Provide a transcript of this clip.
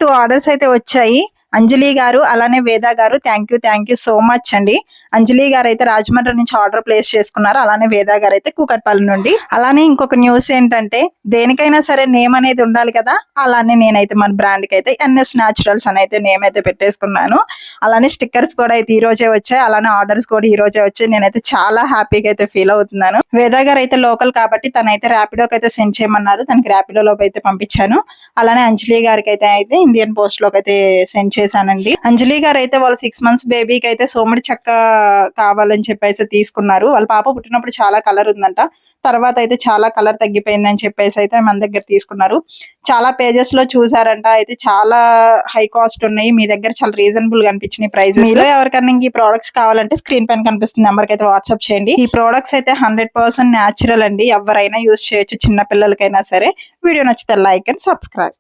2 orders అయితే వచ్చాయి. అంజలి గారు అలానే వేద గారు థ్యాంక్ యూ సో మచ్ అండి. అంజలి గారు అయితే రాజమండ్రి నుంచి ఆర్డర్ ప్లేస్ చేసుకున్నారు. అలానే వేద గారు అయితే కూకట్పల్లి నుండి. అలానే ఇంకొక న్యూస్ ఏంటంటే దేనికైనా సరే నేమ్ అనేది ఉండాలి కదా, అలానే నేనైతే మన బ్రాండ్ కి అయితే ఎన్ఎస్ న్యాచురల్స్ అని అయితే నేమ్ అయితే పెట్టేసుకున్నాను. అలానే స్టిక్కర్స్ కూడా అయితే ఈ రోజే వచ్చాయి. అలానే ఆర్డర్స్ కూడా ఈ రోజే వచ్చాయి. నేనైతే చాలా హ్యాపీగా అయితే ఫీల్ అవుతున్నాను. వేద గారు అయితే లోకల్ కాబట్టి తనైతే ర్యాపిడోకి అయితే సెండ్ చేయమన్నారు. తనకి ర్యాపిడోలోకి అయితే పంపించాను. అలానే అంజలి గారికి అయితే ఇండియన్ పోస్ట్ లోకి అయితే సెండ్ చేశానండి. అంజలి గారు అయితే వాళ్ళ 6 months బేబీకి అయితే సోముడి చెక్క కావాలని చెప్పేసి తీసుకున్నారు. వాళ్ళ పాప పుట్టినప్పుడు చాలా కలర్ ఉందంట, తర్వాత అయితే చాలా కలర్ తగ్గిపోయిందని చెప్పేసి అయితే మన దగ్గర తీసుకున్నారు. చాలా పేజెస్ లో చూసారంట, అయితే చాలా హై కాస్ట్ ఉన్నాయి, మీ దగ్గర చాలా రీజనబుల్ గా అనిపించినాయి ప్రైజెస్. మీలో ఎవరికన్నా ఈ ప్రోడక్ట్స్ కావాలంటే స్క్రీన్ పైన కనిపిస్తుంది నెంబర్ కి అయితే వాట్సాప్ చేయండి. ఈ ప్రోడక్ట్స్ అయితే 100% న్యాచురల్ అండి, ఎవరైనా యూజ్ చేయొచ్చు, చిన్న పిల్లలకైనా సరే. వీడియో నచ్చితే లైక్ అండ్ సబ్స్క్రైబ్.